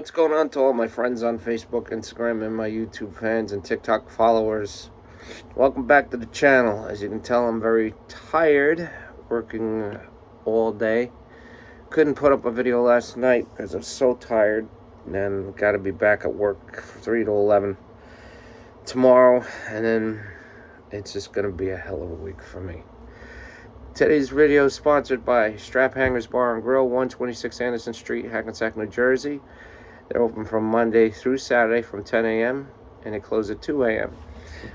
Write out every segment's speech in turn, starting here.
What's going on to all my friends on Facebook, Instagram, and my YouTube fans and TikTok followers? Welcome back to the channel. As you can tell, I'm very tired, working all day. Couldn't put up a video last night because I'm so tired. And then got to be back at work 3 to 11 tomorrow. And then it's just going to be a hell of a week for me. Today's video is sponsored by Strap Hangers Bar and Grill, 126 Anderson Street, Hackensack, New Jersey. They're open from Monday through Saturday from 10 a.m. and they close at 2 a.m.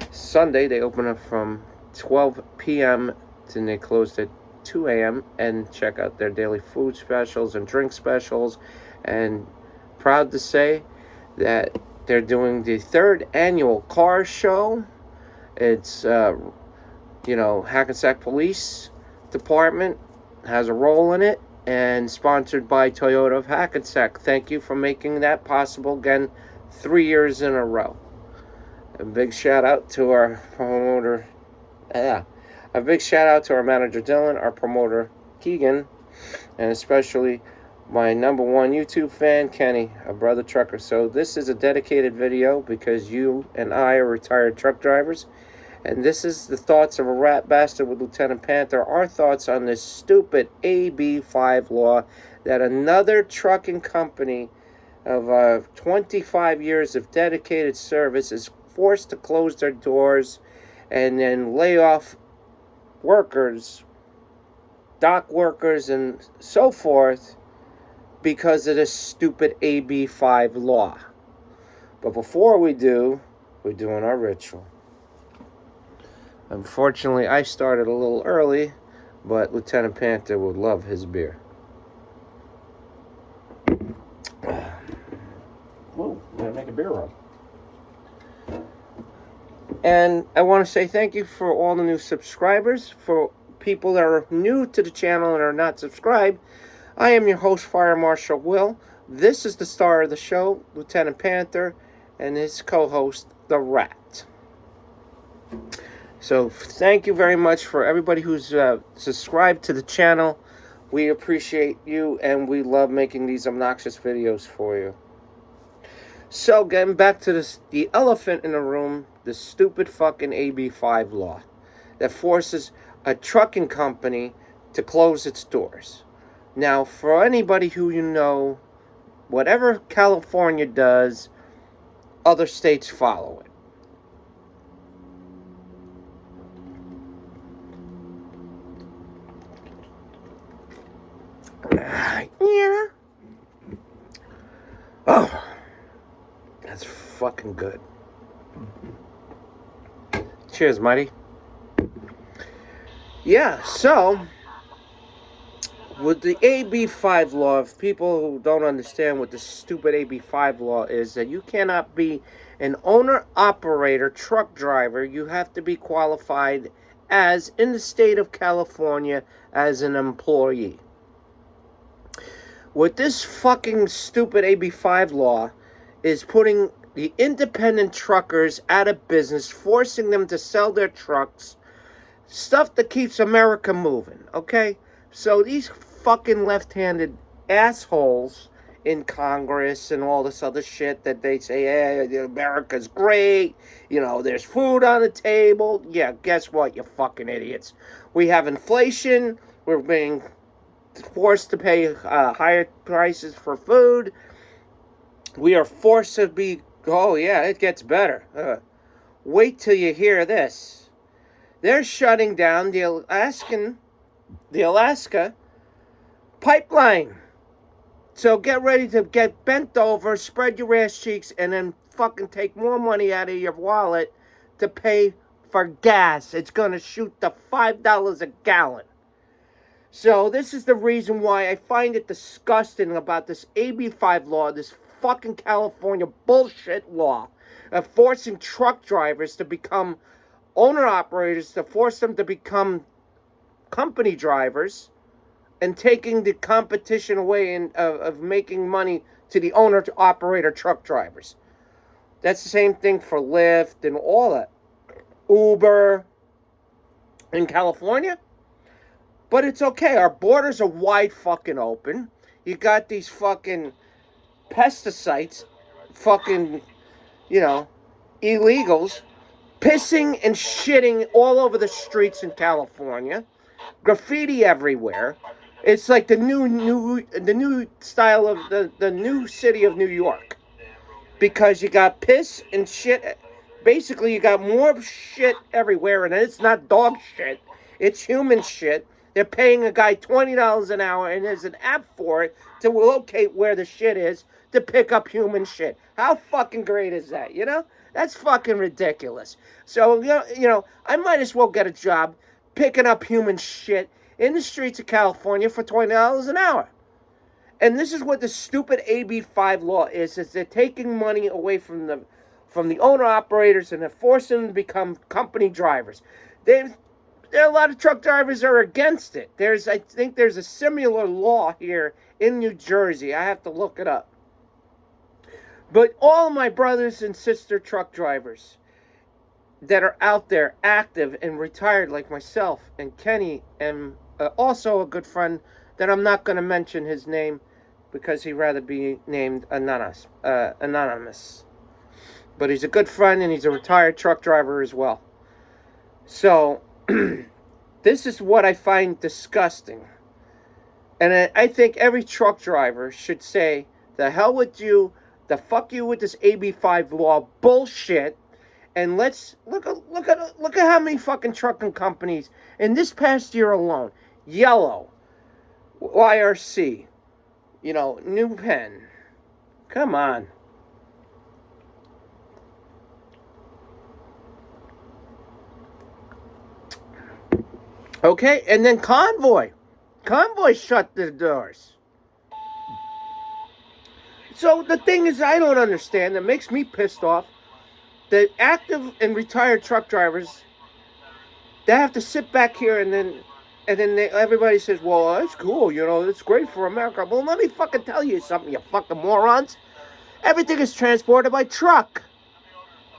Sunday, they open up from 12 p.m. and they close at 2 a.m. and check out their daily food specials and drink specials. And proud to say that they're doing the 3rd annual car show. It's, Hackensack Police Department has a role in it. And sponsored by Toyota of Hackensack. Thank you for making that possible again 3 years in a row. A big shout out to our promoter. A big shout out to our manager Dylan, our promoter Keegan, and especially my number one YouTube fan Kenny, a brother trucker. So this is a dedicated video because you and I are retired truck drivers. And this is the thoughts of a rat bastard with Lieutenant Panther. Our thoughts on this stupid AB 5 law that another trucking company of 25 years of dedicated service is forced to close their doors and then lay off workers, dock workers, and so forth because of this stupid AB 5 law. But before we do, we're doing our ritual. Unfortunately, I started a little early, but Lieutenant Panther would love his beer. Whoa, I'm going to make a beer run. And I want to say thank you for all the new subscribers. For people that are new to the channel and are not subscribed, I am your host, Fire Marshal Will. This is the star of the show, Lieutenant Panther, and his co-host, The Rat. So thank you very much for everybody who's subscribed to the channel. We appreciate you and we love making these obnoxious videos for you. So getting back to this, the elephant in the room, the stupid fucking AB 5 law that forces a trucking company to close its doors. Now, for anybody who you know, whatever California does, other states follow it. Yeah. Oh, that's fucking good. Cheers, Mighty. Yeah, so with the AB 5 law, if people who don't understand what the stupid AB 5 law is, that you cannot be an owner-operator truck driver. You have to be qualified as, in the state of California, as an employee. What this fucking stupid AB 5 law is putting the independent truckers out of business, forcing them to sell their trucks, stuff that keeps America moving, okay? So these fucking left-handed assholes in Congress and all this other shit that they say, hey, America's great, there's food on the table. Yeah, guess what, you fucking idiots? We have inflation, we're being forced to pay higher prices for food. We are forced to be, oh yeah, it gets better. Wait till you hear this. They're shutting down the Alaska pipeline. So get ready to get bent over, spread your ass cheeks, and then fucking take more money out of your wallet to pay for gas. It's going to shoot to $5 a gallon. So this is the reason why I find it disgusting about this AB 5 law, this fucking California bullshit law of forcing truck drivers to become owner-operators, to force them to become company drivers, and taking the competition away of making money to the owner-operator truck drivers. That's the same thing for Lyft and all that. Uber in California. But it's okay. Our borders are wide fucking open. You got these fucking pesticides, fucking, you know, illegals, pissing and shitting all over the streets in California, graffiti everywhere. It's like the new style of the new city of New York, because you got piss and shit. Basically, you got more shit everywhere, and it's not dog shit; it's human shit. They're paying a guy $20 an hour, and there's an app for it to locate where the shit is to pick up human shit. How fucking great is that? You know, that's fucking ridiculous. So I might as well get a job picking up human shit in the streets of California for $20 an hour. And this is what the stupid AB5 law is they're taking money away from the owner operators, and they're forcing them to become company drivers. There are a lot of truck drivers that are against it. I think there's a similar law here in New Jersey. I have to look it up. But all of my brothers and sister truck drivers that are out there active and retired like myself and Kenny, and also a good friend that I'm not going to mention his name because he'd rather be named anonymous. But he's a good friend, and he's a retired truck driver as well. So this is what I find disgusting. And I think every truck driver should say, the hell with you, the fuck you with this AB5 law bullshit. And let's look at how many fucking trucking companies in this past year alone. Yellow, YRC, New Penn. Come on. Okay, and then Convoy. Convoy shut the doors. So the thing is, I don't understand, that makes me pissed off, the active and retired truck drivers, they have to sit back here and then everybody says, well, that's cool, it's great for America. Well, let me fucking tell you something, you fucking morons. Everything is transported by truck.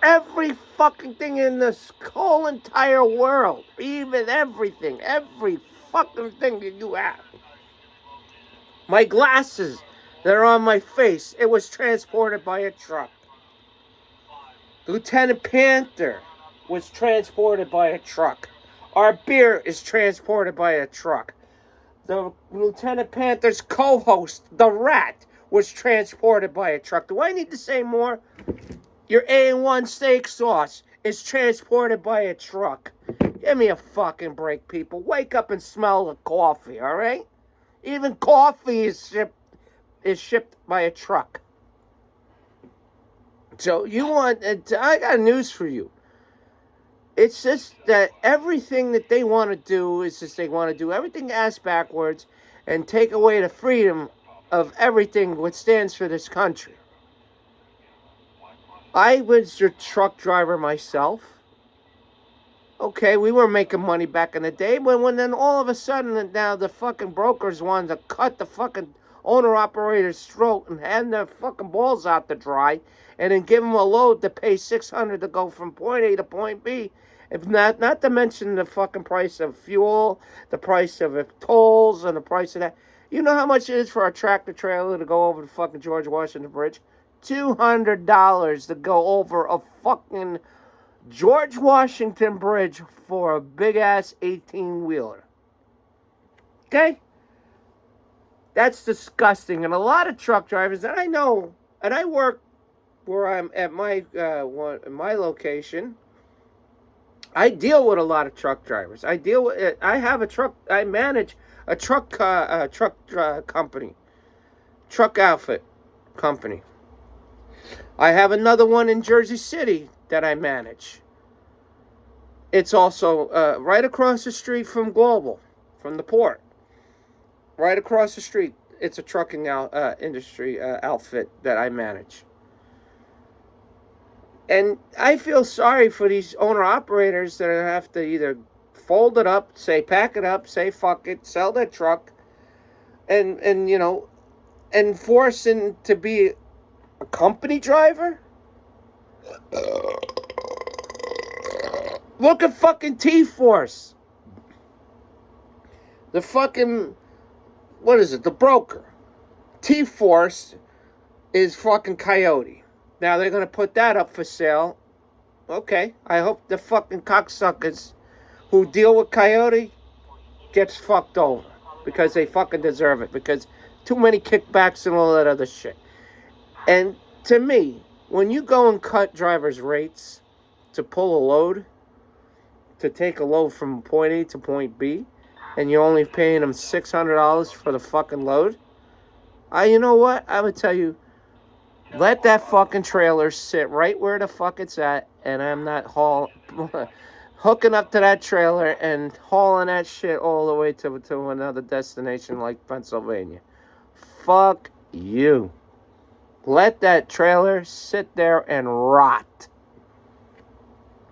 Every fucking thing in this whole entire world, even everything, every fucking thing that you have. My glasses that are on my face, it was transported by a truck. Lieutenant Panther was transported by a truck. Our beer is transported by a truck. The Lieutenant Panther's co-host, the Rat, was transported by a truck. Do I need to say more? Your A1 steak sauce is transported by a truck. Give me a fucking break, people. Wake up and smell the coffee, all right? Even coffee is shipped by a truck. So I got news for you. It's just that everything that they want to do is just they want to do everything ass backwards and take away the freedom of everything what stands for this country. I was your truck driver myself. Okay, we were making money back in the day, but when then all of a sudden now the fucking brokers wanted to cut the fucking owner-operator's throat and hand their fucking balls out to dry, and then give them a load to pay $600 to go from point A to point B. If not to mention the fucking price of fuel, the price of tolls, and the price of that. You know how much it is for a tractor trailer to go over the fucking George Washington Bridge? $200 to go over a fucking George Washington Bridge for a big-ass 18-wheeler. Okay? That's disgusting. And a lot of truck drivers, and I know, and I work where I'm at my location, I deal with a lot of truck drivers. I manage a truck company, truck outfit company. I have another one in Jersey City that I manage. It's also right across the street from Global, from the port. Right across the street, it's a trucking industry outfit that I manage. And I feel sorry for these owner-operators that have to either fold it up, pack it up, say fuck it, sell their truck, and force them to be a company driver. Look at fucking T-Force. The fucking, what is it, the broker. T-Force is fucking Coyote. Now they're gonna put that up for sale. Okay, I hope the fucking cocksuckers who deal with Coyote gets fucked over because they fucking deserve it. Because too many kickbacks and all that other shit. And to me, when you go and cut drivers' rates to pull a load, to take a load from point A to point B, and you're only paying them $600 for the fucking load, you know what? I would tell you, let that fucking trailer sit right where the fuck it's at, and I'm not hooking up to that trailer and hauling that shit all the way to another destination like Pennsylvania. Fuck you. Let that trailer sit there and rot.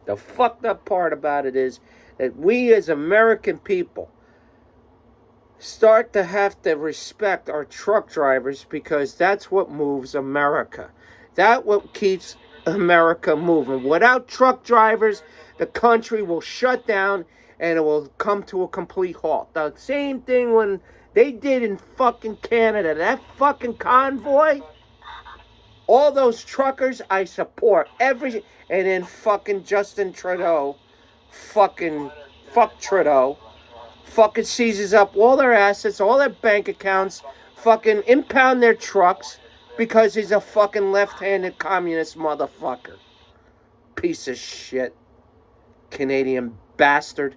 The fucked up part about it is that we as American people start to have to respect our truck drivers because that's what moves America. That's what keeps America moving. Without truck drivers, the country will shut down and it will come to a complete halt. The same thing when they did in fucking Canada. That fucking convoy, all those truckers I support. And then fucking Justin Trudeau, fuck Trudeau, fucking seizes up all their assets, all their bank accounts, fucking impound their trucks because he's a fucking left-handed communist motherfucker. Piece of shit. Canadian bastard.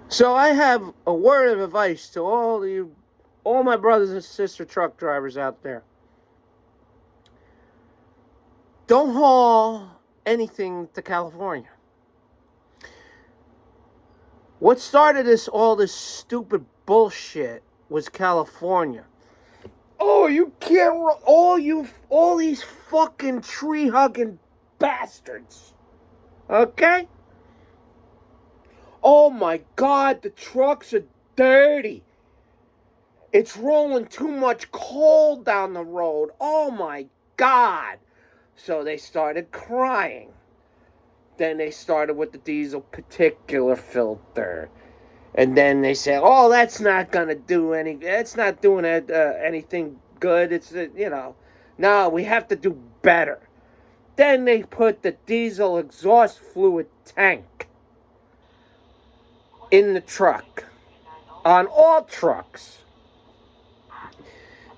So I have a word of advice to all my brothers and sister truck drivers out there. Don't haul anything to California. What started all this stupid bullshit was California. Oh, you can't, all these fucking tree-hugging bastards. Okay? Oh my God, the trucks are dirty. It's rolling too much coal down the road. Oh my God. So they started crying. Then they started with the diesel particulate filter. And then they said, oh, that's not going to do it's not doing anything good. It's, no, we have to do better. Then they put the diesel exhaust fluid tank in the truck, on all trucks.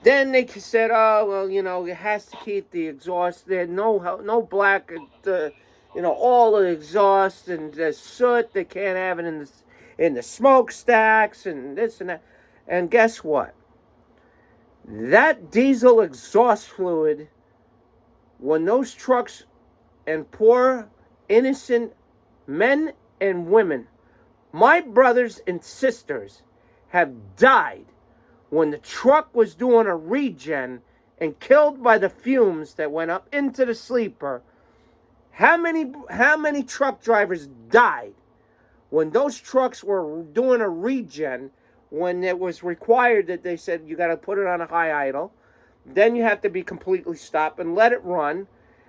Then they said, oh, well, it has to keep the exhaust there. No black, all the exhaust and the soot. They can't have it in the smokestacks and this and that. And guess what? That diesel exhaust fluid, when those trucks and poor innocent men and women, my brothers and sisters, have died when the truck was doing a regen and killed by the fumes that went up into the sleeper. How many truck drivers died when those trucks were doing a regen, when it was required that they said you got to put it on a high idle, then you have to be completely stopped and let it run,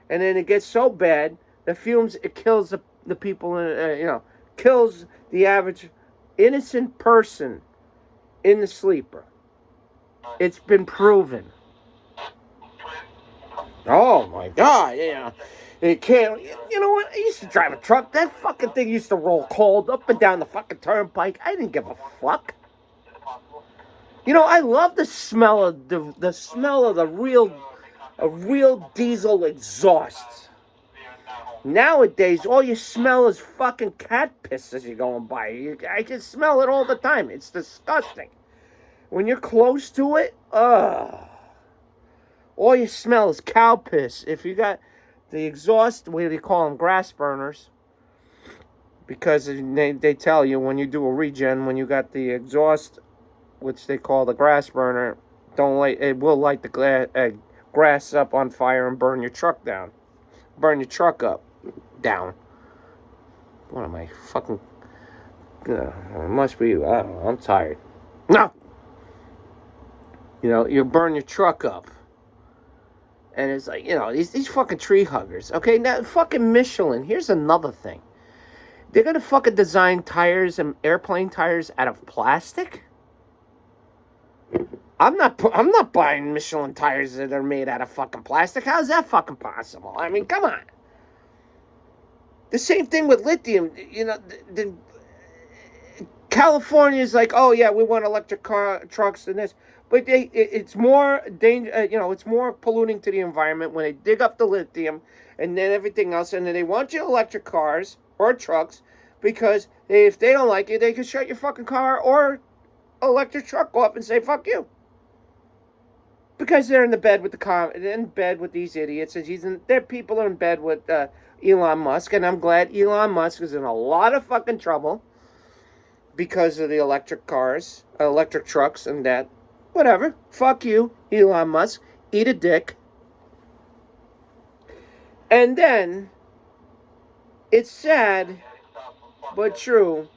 and then it gets so bad, the fumes, it kills the people, kills the average innocent person in the sleeper. It's been proven. Oh my God, It can't, you know what? I used to drive a truck. That fucking thing used to roll cold up and down the fucking turnpike. I didn't give a fuck. I love the smell of a real diesel exhaust. Nowadays, all you smell is fucking cat piss as you're going by. I can smell it all the time. It's disgusting. When you're close to it, all you smell is cow piss. If you got the exhaust, what do they call them? Grass burners. Because they tell you when you do a regen, when you got the exhaust, which they call the grass burner, it will light the grass up on fire and burn your truck down. Burn your truck up. Down. What am I fucking... it must be, I don't know, I'm tired. No! You burn your truck up. And it's like, these fucking tree huggers. Okay, now fucking Michelin. Here's another thing. They're gonna fucking design tires and airplane tires out of plastic? I'm not buying Michelin tires that are made out of fucking plastic. How's that fucking possible? I mean, come on. The same thing with lithium. You know, California's like, oh yeah, we want electric trucks and this, but it's more danger. It's more polluting to the environment when they dig up the lithium and then everything else, and then they want you electric cars or trucks because if they don't like it, they can shut your fucking car or electric truck off and say fuck you. Because they're in the bed with in bed with these idiots, and their people are in bed with Elon Musk, and I'm glad Elon Musk is in a lot of fucking trouble because of the electric cars, electric trucks, and that. Whatever. Fuck you, Elon Musk. Eat a dick. And then, it's sad, but true,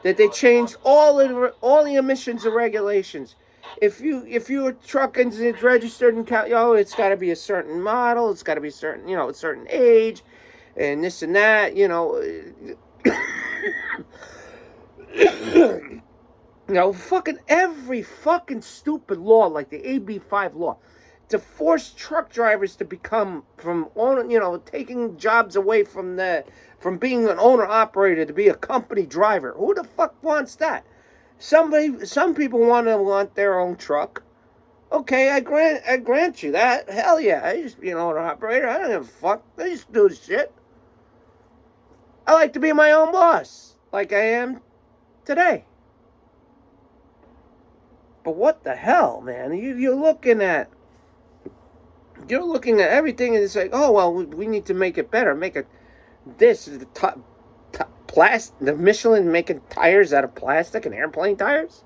that they changed all the emissions and regulations. If your truck is registered in Cal, it's got to be a certain model, it's got to be a certain age, and this and that, fucking every fucking stupid law like the AB5 law to force truck drivers to become taking jobs away from being an owner operator to be a company driver. Who the fuck wants that? Some people want their own truck. Okay, I grant you that. Hell yeah, I just be an owner operator. I don't give a fuck. I just do the shit. I like to be my own boss, like I am today. But what the hell, man? You're looking at everything, and it's like, oh well, we need to make it better. Make it this the the Michelin making tires out of plastic and airplane tires.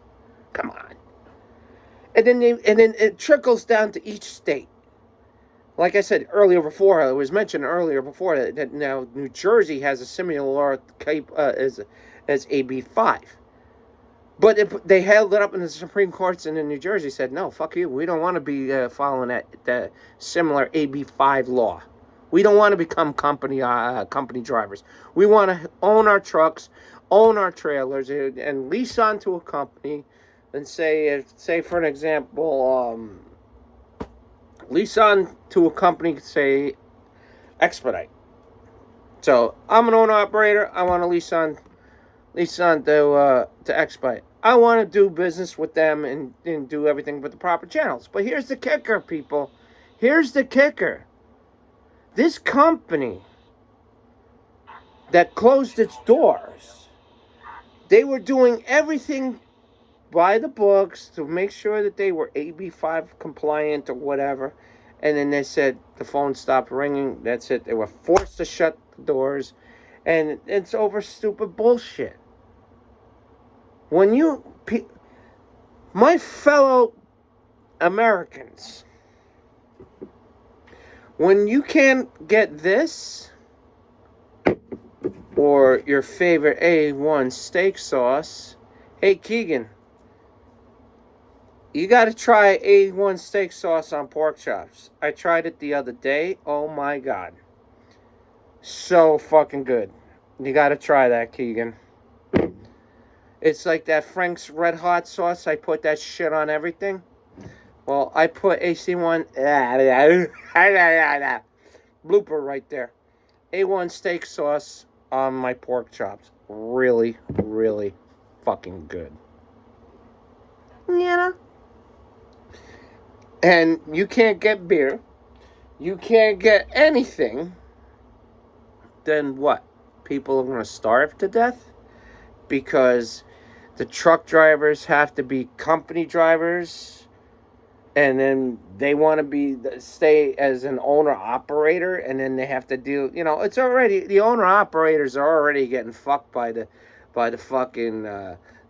Come on. And then it trickles down to each state. Like I said earlier before, it was mentioned earlier before that now New Jersey has a similar law as AB5. But they held it up in the Supreme Courts, and in New Jersey said, no, fuck you. We don't want to be following that similar AB5 law. We don't want to become company drivers. We want to own our trucks, own our trailers, and lease onto a company. And say for an example, lease on to a company, say Expedite. So I'm an owner operator. I want to lease on to Expedite. I want to do business with them and do everything with the proper channels. But here's the kicker, people. Here's the kicker. This company that closed its doors, they were doing everything by the books to make sure that they were AB5 compliant or whatever. And then they said the phone stopped ringing. That's it. They were forced to shut the doors. And it's over stupid bullshit. My fellow Americans, when you can't get this or your favorite A1 steak sauce, hey Keegan, you got to try A1 steak sauce on pork chops. I tried it the other day. Oh my God. So fucking good. You got to try that, Keegan. It's like that Frank's Red Hot sauce. I put that shit on everything. Well, I put AC1. Blooper right there. A1 steak sauce on my pork chops. Really, really fucking good. Yeah. And you can't get beer. You can't get anything. Then what? People are going to starve to death? Because the truck drivers have to be company drivers, and then they want to stay as an owner operator, and then they have to do, it's already, the owner operators are already getting fucked by the fucking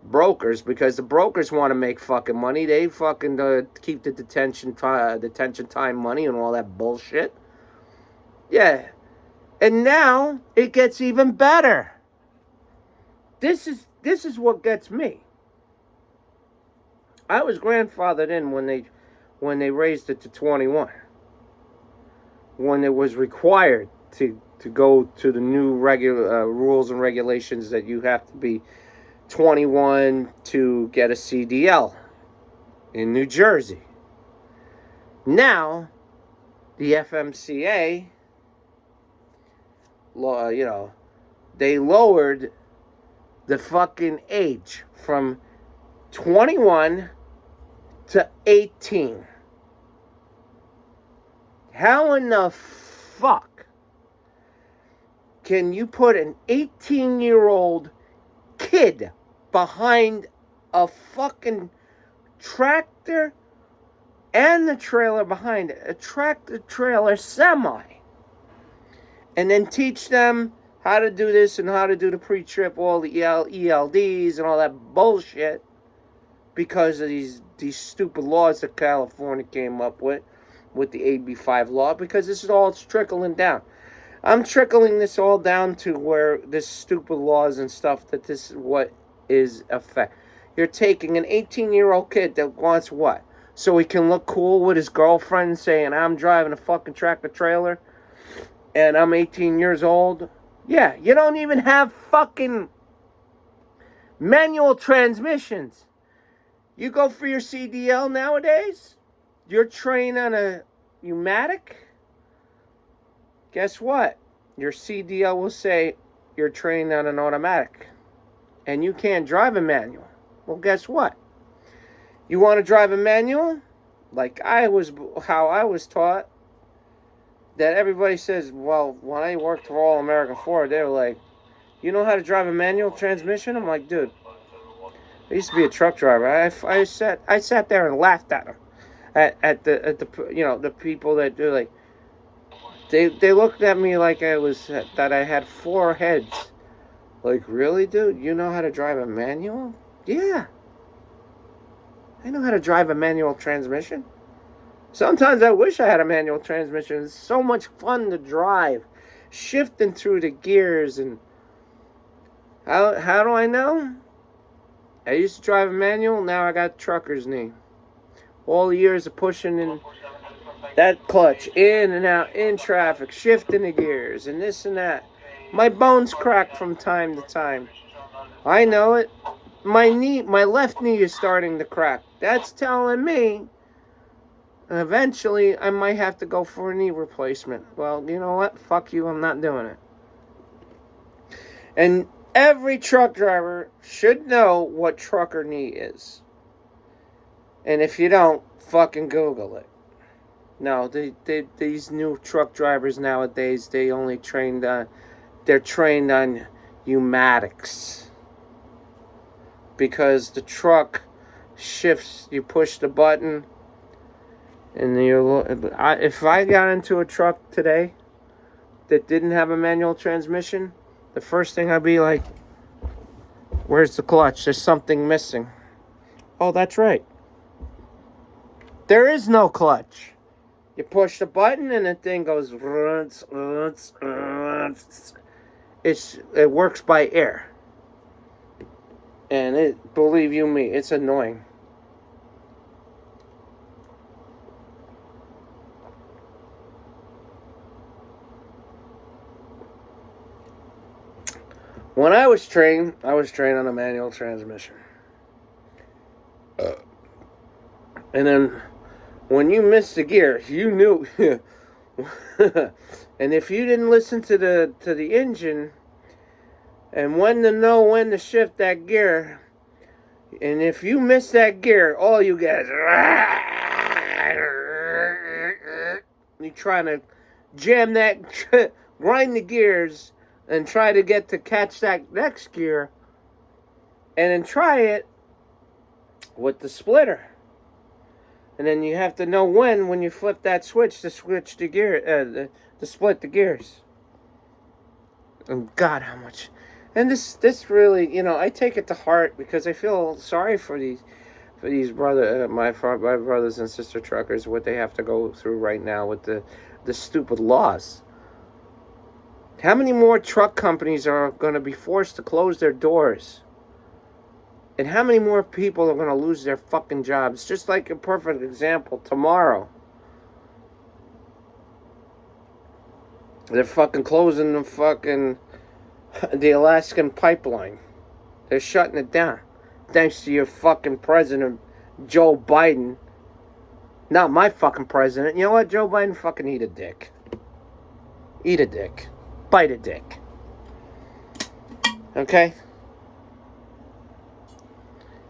brokers, because the brokers want to make fucking money. They fucking keep the detention time money and all that bullshit. Yeah. And now it gets even better. This is what gets me. I was grandfathered in when they raised it to 21. When it was required to go to the new regular rules and regulations that you have to be 21 to get a CDL in New Jersey. Now, the FMCA, they lowered the fucking age from 21 to 18. How in the fuck can you put an 18-year-old kid behind a fucking tractor and the trailer behind it, a tractor trailer semi, and then teach them how to do this and how to do the pre-trip, all the ELDs and all that bullshit, because of these stupid laws that California came up with the AB5 law, because this is all trickling down. I'm trickling this all down to where this stupid laws and stuff, that this is what is effect. You're taking an 18-year-old kid that wants what? So he can look cool with his girlfriend saying, I'm driving a fucking tractor trailer and I'm 18 years old. Yeah, you don't even have fucking manual transmissions. You go for your CDL nowadays, you're trained on a pneumatic. Guess what? Your CDL will say you're trained on an automatic. And you can't drive a manual. Well, guess what? You want to drive a manual? Like how I was taught, that everybody says, well, when I worked for All American Ford, they were like, you know how to drive a manual transmission? I'm like, dude, I used to be a truck driver. I sat there and laughed at them, at the people that do, like, they looked at me like that I had four heads. Like, really, dude? You know how to drive a manual? Yeah. I know how to drive a manual transmission. Sometimes I wish I had a manual transmission. It's so much fun to drive. Shifting through the gears. And how do I know? I used to drive a manual. Now I got trucker's knee. All the years of pushing in that clutch, in and out, in traffic, shifting the gears, and this and that. My bones crack from time to time. I know it. My left knee is starting to crack. That's telling me eventually I might have to go for a knee replacement. Well, you know what? Fuck you, I'm not doing it. And every truck driver should know what trucker knee is. And if you don't, fucking Google it. No, these new truck drivers nowadays, they're trained on pneumatics. Because the truck shifts, you push the button, and if I got into a truck today that didn't have a manual transmission, the first thing I'd be like, where's the clutch? There's something missing. Oh, that's right. There is no clutch. You push the button and the thing goes. It works by air. And believe you me, it's annoying. When I was trained on a manual transmission. And then when you missed the gear, you knew. And if you didn't listen to the engine and when to shift that gear, and if you miss that gear, all you get is you trying to jam that, grind the gears, and try to catch that next gear, and then try it with the splitter. And then you have to know when you flip that switch to switch the gear, to split the gears. And God, how much. And this really, I take it to heart, because I feel sorry for these my brothers and sister truckers, what they have to go through right now with the stupid laws. How many more truck companies are going to be forced to close their doors? And how many more people are going to lose their fucking jobs? Just like a perfect example, tomorrow. They're fucking closing the Alaskan pipeline. They're shutting it down. Thanks to your fucking president, Joe Biden. Not my fucking president. You know what, Joe Biden? Fucking eat a dick. Eat a dick. Bite a dick. Okay?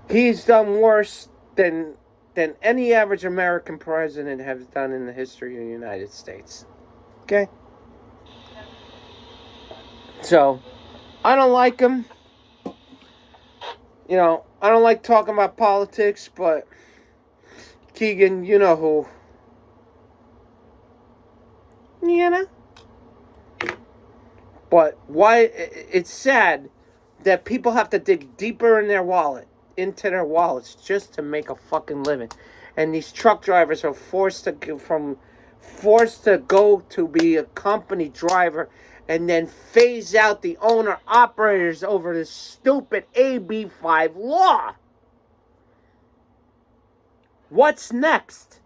He's done worse than any average American president has done in the history of the United States. Okay? So, I don't like him. You know, I don't like talking about politics, but Keegan, you know who. You know? But why it's sad that people have to dig deeper in their wallet, into their wallets, just to make a fucking living. And these truck drivers are forced to go to be a company driver and then phase out the owner operators over this stupid AB5 law. What's next?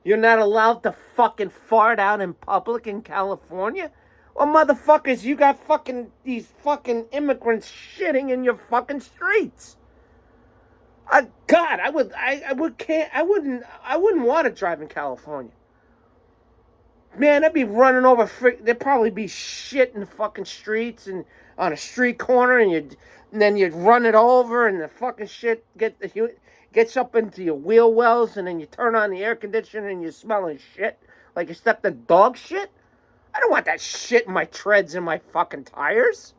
You're not allowed to fucking fart out in public in California? Well, motherfuckers, you got fucking these fucking immigrants shitting in your fucking streets. God, I wouldn't want to drive in California. Man, I'd be running over. There'd probably be shit in the fucking streets and on a street corner, and then you'd run it over, and the fucking shit gets up into your wheel wells, and then you turn on the air conditioner, and you're smelling shit like you stepped in dog shit. I don't want that shit in my treads and my fucking tires.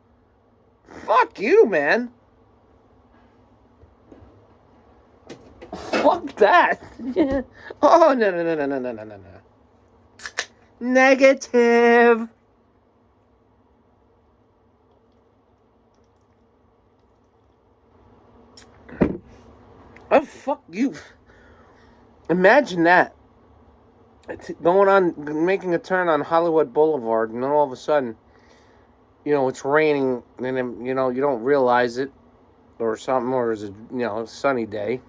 Fuck you, man. Fuck that. Oh, no. Negative. Oh, fuck you. Imagine that. Making a turn on Hollywood Boulevard, and then all of a sudden, it's raining, and then, you don't realize it, or something, or it's a sunny day,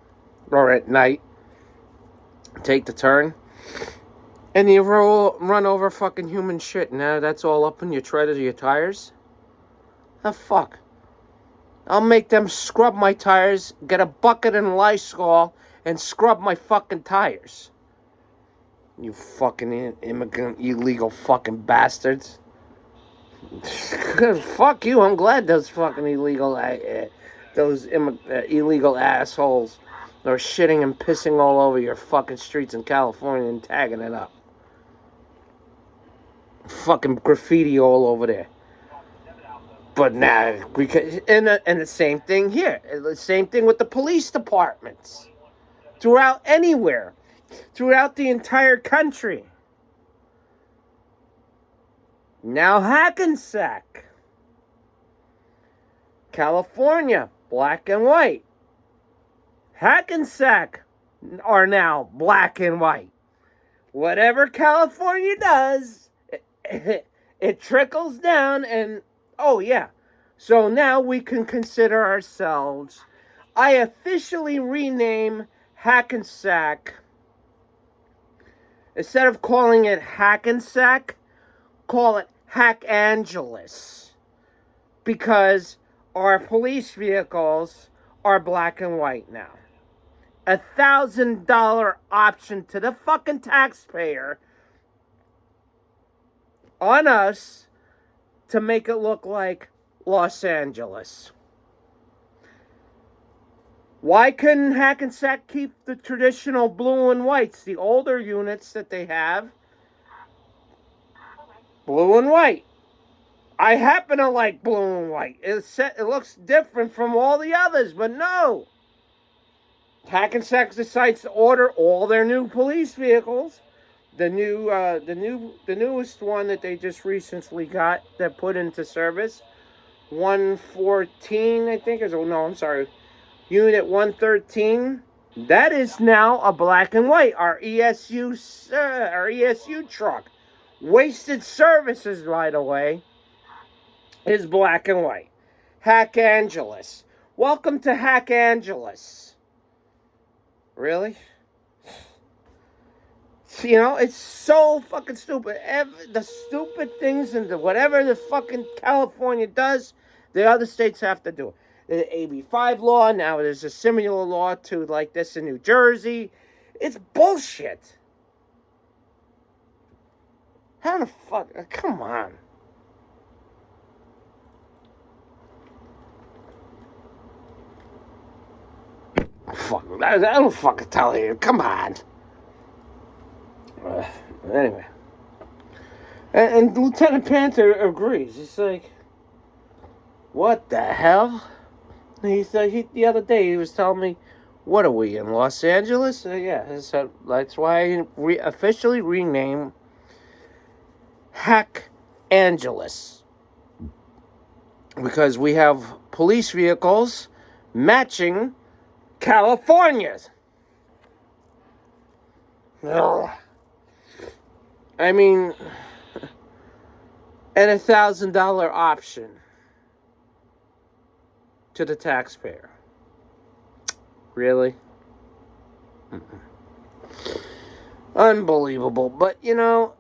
or at night. Take the turn, and you run over fucking human shit. Now that's all up in your tread of your tires. The fuck. I'll make them scrub my tires, get a bucket and Lysol, and scrub my fucking tires. You fucking immigrant, illegal fucking bastards. Fuck you, I'm glad those fucking illegal assholes are shitting and pissing all over your fucking streets in California and tagging it up. Fucking graffiti all over there. But now, and the same thing here. The same thing with the police departments. Throughout the entire country. Now Hackensack. California, black and white. Hackensack are now black and white. Whatever California does, it trickles down and, oh yeah. So now we can consider ourselves, I officially rename Hackensack, instead of calling it Hackensack, call it Hack Angeles. Because our police vehicles are black and white now. $1,000 option to the fucking taxpayer on us to make it look like Los Angeles. Why couldn't Hackensack keep the traditional blue and whites, the older units that they have? Blue and white. I happen to like blue and white. It looks different from all the others, but no. Hackensack decides to order all their new police vehicles. The newest one that they just recently got that put into service, 114, I think. Unit 113. That is now a black and white. Our ESU truck. Wasted Services, by the way, is black and white. Hack Angeles. Welcome to Hack Angeles. Really? You know, it's so fucking stupid. The stupid things and whatever the fucking California does, the other states have to do it. The AB5 law, now there's a similar law to like this in New Jersey. It's bullshit. How the fuck? Come on. Fuck, I don't fucking tell you. Come on. Anyway. And Lieutenant Panther agrees. He's like, what the hell? He said the other day he was telling me, what are we in Los Angeles? Yeah, so that's why I officially renamed Hack Angeles, because we have police vehicles matching California's. Ugh. I mean, and $1,000 option to the taxpayer. Really? Unbelievable. But, you know,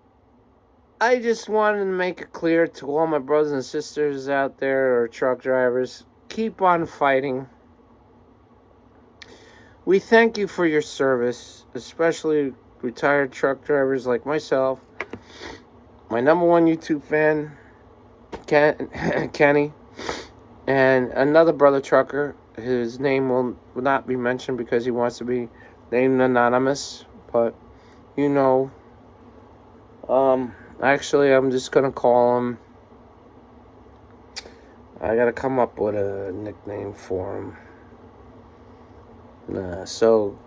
I just wanted to make it clear to all my brothers and sisters out there or truck drivers, keep on fighting. We thank you for your service, especially retired truck drivers like myself. My number one YouTube fan, Kenny, and another brother trucker. His name will not be mentioned because he wants to be named anonymous, but you know, actually I'm just gonna call him, I gotta come up with a nickname for him. So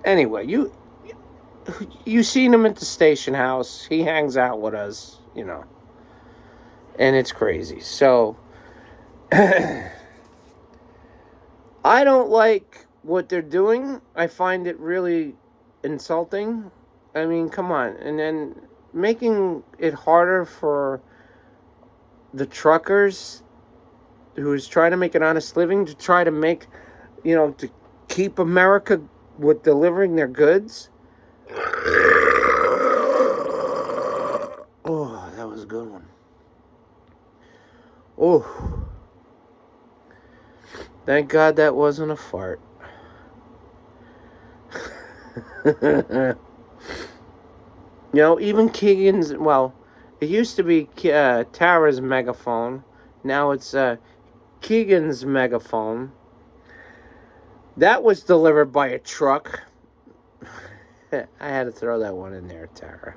anyway, you seen him at the station house. He hangs out with us, you know, and it's crazy. So I don't like what they're doing. I find it really insulting. I mean, come on. And then making it harder for the truckers who's trying to make an honest living to try to make, you know, to keep America with delivering their goods. Oh, that was a good one. Oh. Thank God that wasn't a fart. You know, even Keegan's, well, it used to be Tara's megaphone. Now it's Keegan's megaphone. That was delivered by a truck. I had to throw that one in there, Tara.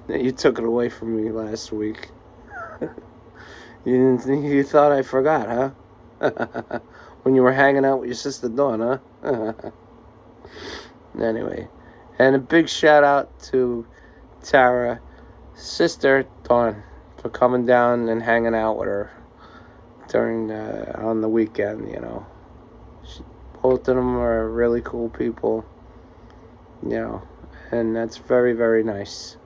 You took it away from me last week. You thought I forgot, huh? When you were hanging out with your sister Dawn, huh? Anyway, and a big shout out to Tara, sister Dawn, for coming down and hanging out with her during on the weekend. You know, both of them are really cool people. You know, and that's very, very nice.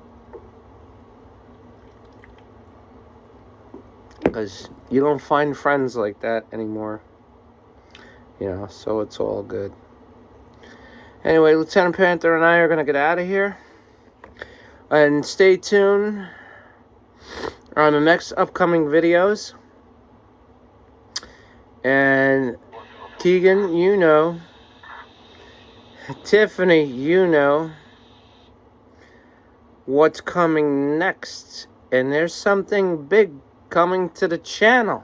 Because you don't find friends like that anymore. You know, so it's all good. Anyway, Lieutenant Panther and I are going to get out of here. And stay tuned on the next upcoming videos. And Keegan, you know. Tiffany, you know what's coming next. And there's something big coming to the channel,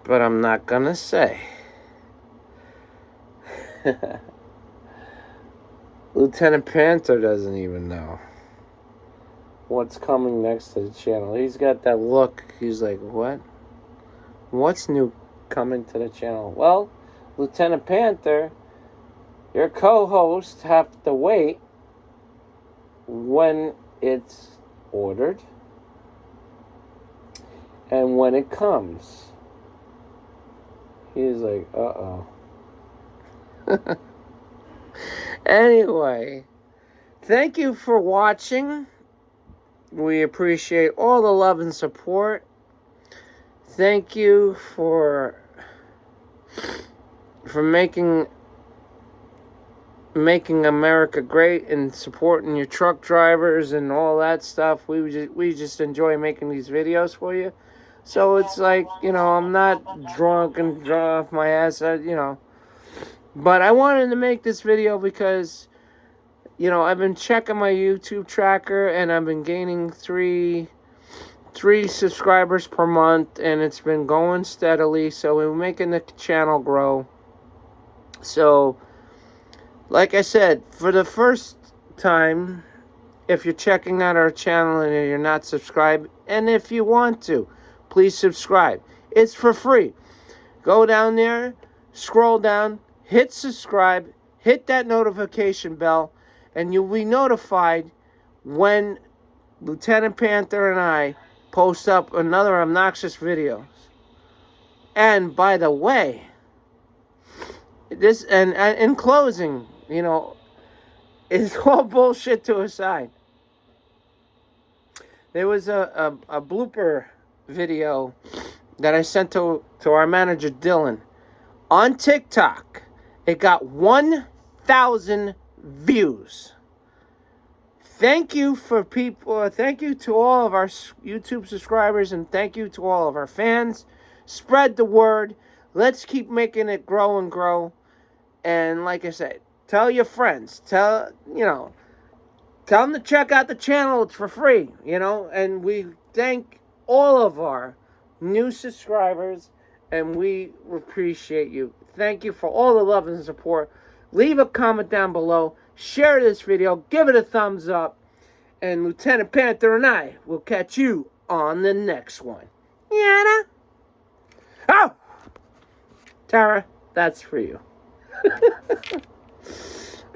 but I'm not gonna say. Lieutenant Panther doesn't even know what's coming next to the channel. He's got that look. He's like, what? What's new coming to the channel? Well, Lieutenant Panther, your co-hosts have to wait when it's ordered and when it comes. He's like, uh-oh. Anyway, thank you for watching. We appreciate all the love and support. Thank you for making making America great and supporting your truck drivers and all that stuff. We just enjoy making these videos for you. So it's like, I'm not drunk and draw off my ass, But I wanted to make this video because, I've been checking my YouTube tracker and I've been gaining three subscribers per month, and it's been going steadily. So we're making the channel grow. So, like I said, for the first time, if you're checking out our channel and you're not subscribed, and if you want to, please subscribe. It's for free. Go down there, scroll down, hit subscribe, hit that notification bell, and you'll be notified when Lieutenant Panther and I post up another obnoxious video. And by the way, this and in closing, it's all bullshit to a side. There was a blooper video that I sent to our manager Dylan on TikTok. It got 1,000 views. Thank you for people. Thank you to all of our YouTube subscribers, and thank you to all of our fans. Spread the word. Let's keep making it grow and grow. And like I said, tell your friends. Tell them to check out the channel. It's for free, And we thank all of our new subscribers, and we appreciate you. Thank you for all the love and support. Leave a comment down below. Share this video. Give it a thumbs up. And Lieutenant Panther and I will catch you on the next one. Yana? Oh! Tara, that's for you.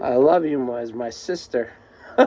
I love you as my sister.